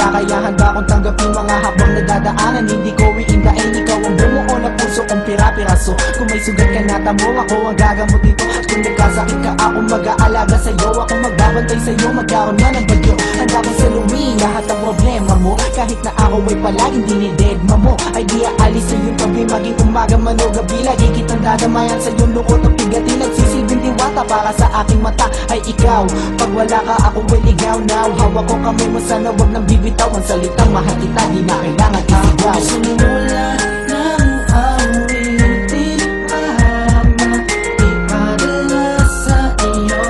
handa, kaya handa kong tanggapin mga habang nadadaanan. Hindi ko iindain, ikaw ang bumuo na puso kong pira-piraso. Kung may sugat ka na tamo, ako ang gagamot dito. At kung nagkasakit ka, ako mag-aalaga sa'yo. Ako magbabantay sa'yo, magkaroon man ng bagyo. Handa kong saluhin lahat ang problema mo, kahit na ako ay palaging dinidedma mo. Ay di aalis sa iyong tabi, maging umaga man o gabi. Lagi kitang dadamayan sa iyong lukot o pigatin. Nagsisilbing diwata para sa aking mata ay ikaw. Pag wala ka, ako ay ligaw now. Hawak ko kamay mo, sana wag nang bibitaw. Ang salitang mahal kita, di na kailangan isigaw. Sumulat ng awitin, mama, ipadala sa iyo.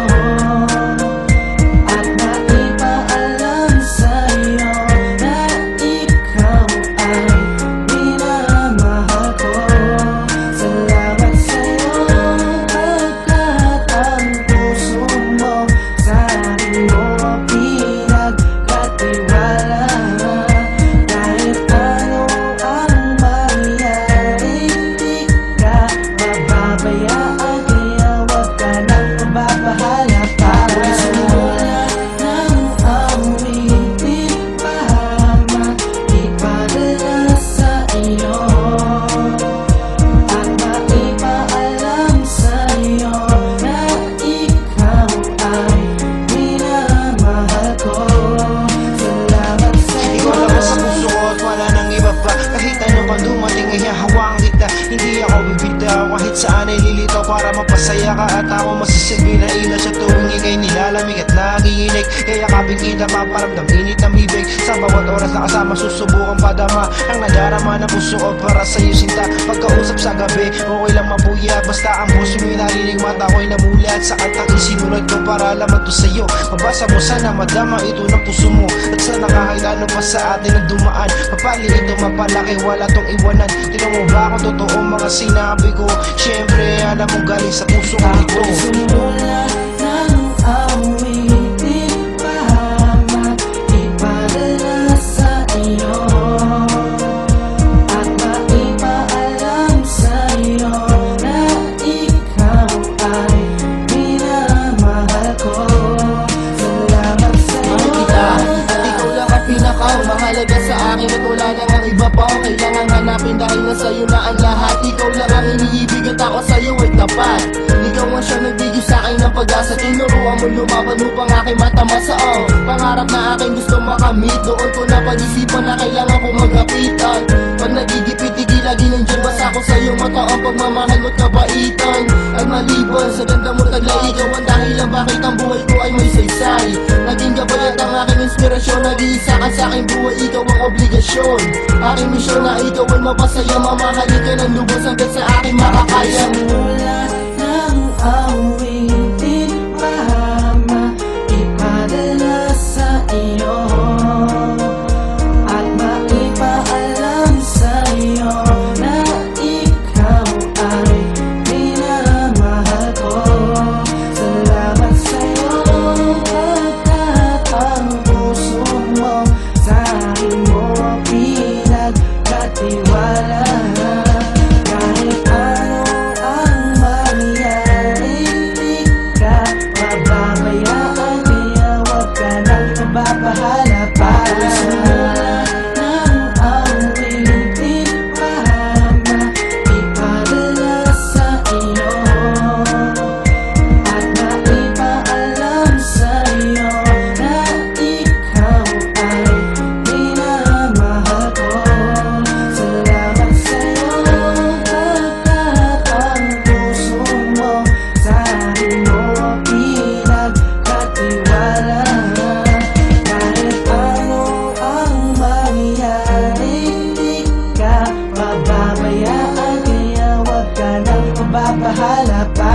At maipaalam sa iyo na ikaw ay minamahal ko. Salamat sa iyo, pagkat ang puso mo sa akin mo pinagkatiwala. Kahit ano ang mangyari, di ka mababayaan, kaya wag ka nang mababahala pa. Sumulat ng awitin, mama, ipadala sa iyo. At maipaalam sa iyo na ikaw ay minamahal ko. Salamat sa iyo. Ikaw lang sa puso ko at wala nang iba pa. Kahit anong kang dumating ay hahawaan kita. Hindi ako bibitaw kahit saan ay lilitaw para mapasaya ka. At ako masisilbi na ilaw sa tuwing ikay nilalamig at nanginginig. Kaya kaping kita maparamdam init ng bibig. Sa bawat oras na kasama susubukan padama ang nadarama ng puso ko para sa'yo sinta. Pagkausap sa gabi okay lang mapuya, basta ang puso mo'y narinig, mata ko'y namulat sa kantang isinulat ko para alaman to sa'yo. Mabasa mo sana madama ito ng puso mo, at sana kahit ano pa sa atin ang dumaan, mapaliit o mapalaki wala tong iwanan. Tinan mo ba kung totoo mga sinabi ko? Siyempre alam mo galing sa puso ko ito. Sumulat ng awitin, mama, ipadala sa iyo. At maipaalam sa iyo na ikaw ay minamahal ko. Salamat sa iyo. Mahal kita, at ikaw lang ang pinakamahalaga sa akin. At wala nang ang iba pa ang kailangan hanapin, dahil na sa'yo na ang lahat. Ikaw lang ang iniibig at ako sa'yo ay tapat. Ikaw ang siya nagbigay sa'kin ng pag-asa. Tinuruan mo lumaban upang aking matamasa. Pangarap na aking gusto makamit, doon ko na pag-isipan na kailangan kong magkapitan. Pag nagigipit, lagi nandyan basta ako sa'yo mata ang pagmamahal mo't kabaitan. At maliban sa ganda mo taglay, ikaw ang dahilan bakit ang buhay ko ay may saysay. Naging gabay at ang aking inspirasyon, nag-iisa ka sa aking buhay, ikaw ang obligasyon. Aking misyon na ikaw ay mapasaya, mamahalin ka ng lubos hanggang sa aking makakaya. Sumulat ng awitin, mama, ipadala sa iyo. At maipaalam sa iyo na ikaw ay minamahal ko. Salamat sa iyo, pagkat ang puso mo sa akin mo pinagkatiwala. Kahit ano ang mangyari, di ka mababayaan, kaya wag ka nang mababahala pa. Sumulat ng awitin, mama, ipadala sa iyo. At maipaalam sa iyo na ikaw ay minamahal ko. Salamat sa iyo, pagkat ang puso mo sa akin mo pinagkatiwala. Kahit ano ang mangyari, di ka mababayaan, kaya wag ka nang mababahala pa.